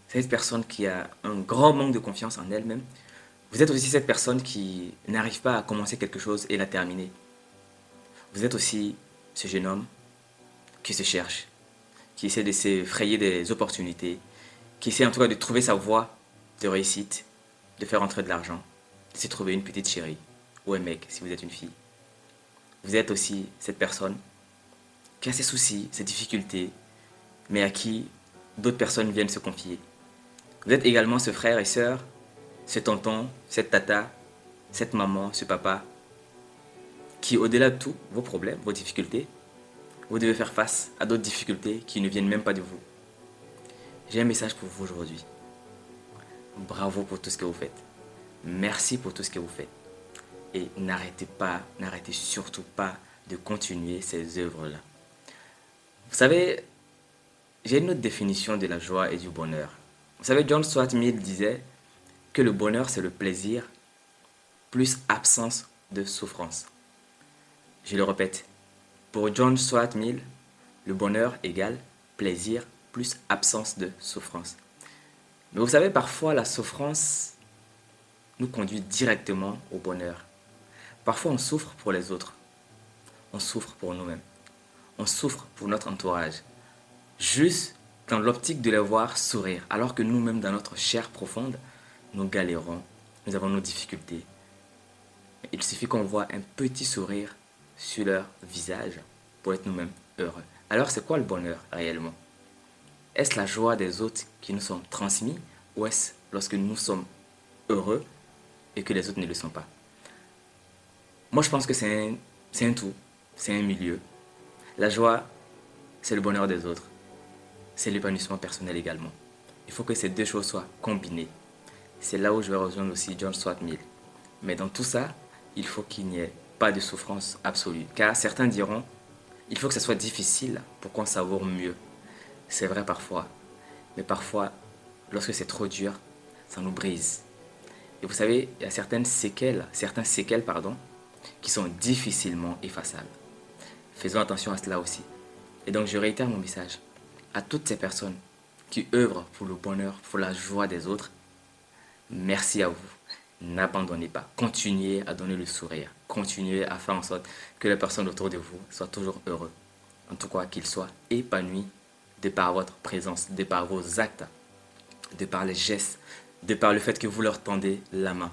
cette personne qui a un grand manque de confiance en elle-même. Vous êtes aussi cette personne qui n'arrive pas à commencer quelque chose et la terminer. Vous êtes aussi ce jeune homme qui se cherche, qui essaie de se frayer des opportunités, qui essaie en tout cas de trouver sa voie de réussite, de faire entrer de l'argent, de se trouver une petite chérie ou un mec si vous êtes une fille. Vous êtes aussi cette personne qui a ses soucis, ses difficultés, mais à qui d'autres personnes viennent se confier. Vous êtes également ce frère et sœur, ce tonton, cette tata, cette maman, ce papa, qui au-delà de tout, vos problèmes, vos difficultés, vous devez faire face à d'autres difficultés qui ne viennent même pas de vous. J'ai un message pour vous aujourd'hui. Bravo pour tout ce que vous faites. Merci pour tout ce que vous faites. Et n'arrêtez surtout pas de continuer ces œuvres-là. Vous savez, j'ai une autre définition de la joie et du bonheur. Vous savez, John Stuart Mill disait que le bonheur, c'est le plaisir plus absence de souffrance. Je le répète, pour John Stuart Mill, le bonheur égale plaisir plus absence de souffrance. Mais vous savez, parfois la souffrance nous conduit directement au bonheur. Parfois on souffre pour les autres, on souffre pour nous-mêmes, on souffre pour notre entourage, juste dans l'optique de les voir sourire, alors que nous-mêmes dans notre chair profonde, nous galérons, nous avons nos difficultés. Il suffit qu'on voit un petit sourire sur leur visage pour être nous-mêmes heureux. Alors c'est quoi le bonheur réellement? Est-ce la joie des autres qui nous sont transmis ou est-ce lorsque nous sommes heureux et que les autres ne le sont pas? Moi je pense que c'est un tout, c'est un milieu. La joie, c'est le bonheur des autres, c'est l'épanouissement personnel également. Il faut que ces deux choses soient combinées. C'est là où je vais rejoindre aussi John Stuart Mill. Mais dans tout ça, il faut qu'il n'y ait pas de souffrance absolue. Car certains diront, il faut que ce soit difficile pour qu'on savoure mieux. C'est vrai parfois. Mais parfois, lorsque c'est trop dur, ça nous brise. Et vous savez, il y a certains séquelles, qui sont difficilement effaçables. Faisons attention à cela aussi. Et donc je réitère mon message à toutes ces personnes qui œuvrent pour le bonheur, pour la joie des autres. Merci à vous. N'abandonnez pas. Continuez à donner le sourire. Continuez à faire en sorte que les personnes autour de vous soient toujours heureux. En tout cas, qu'ils soient épanouis de par votre présence, de par vos actes, de par les gestes, de par le fait que vous leur tendez la main.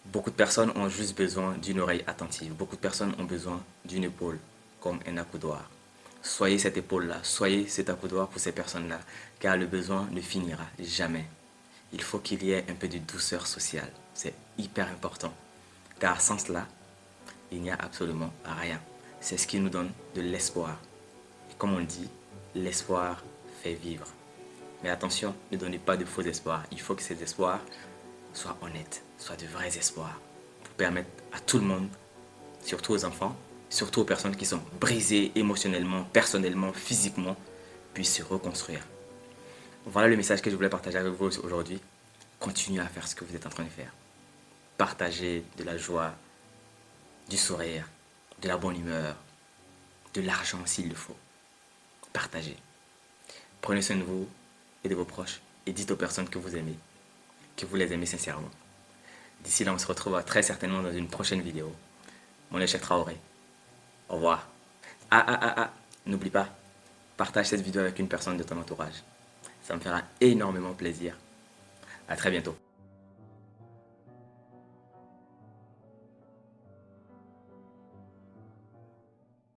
Beaucoup de personnes ont juste besoin d'une oreille attentive. Beaucoup de personnes ont besoin d'une épaule, comme un accoudoir. Soyez cette épaule-là, soyez cet accoudoir pour ces personnes-là, car le besoin ne finira jamais. Il faut qu'il y ait un peu de douceur sociale. C'est hyper important. Car sans cela, il n'y a absolument rien. C'est ce qui nous donne de l'espoir. Et comme on le dit, l'espoir fait vivre. Mais attention, ne donnez pas de faux espoirs. Il faut que ces espoirs soient honnêtes, soient de vrais espoirs. Pour permettre à tout le monde, surtout aux enfants, surtout aux personnes qui sont brisées émotionnellement, personnellement, physiquement, puissent se reconstruire. Voilà le message que je voulais partager avec vous aujourd'hui. Continuez à faire ce que vous êtes en train de faire. Partagez de la joie, du sourire, de la bonne humeur, de l'argent s'il le faut. Partagez. Prenez soin de vous et de vos proches et dites aux personnes que vous aimez, que vous les aimez sincèrement. D'ici là, on se retrouvera très certainement dans une prochaine vidéo. Mon est Cheikh Traoré. Au revoir. N'oublie pas, partage cette vidéo avec une personne de ton entourage. Ça me fera énormément plaisir. À très bientôt.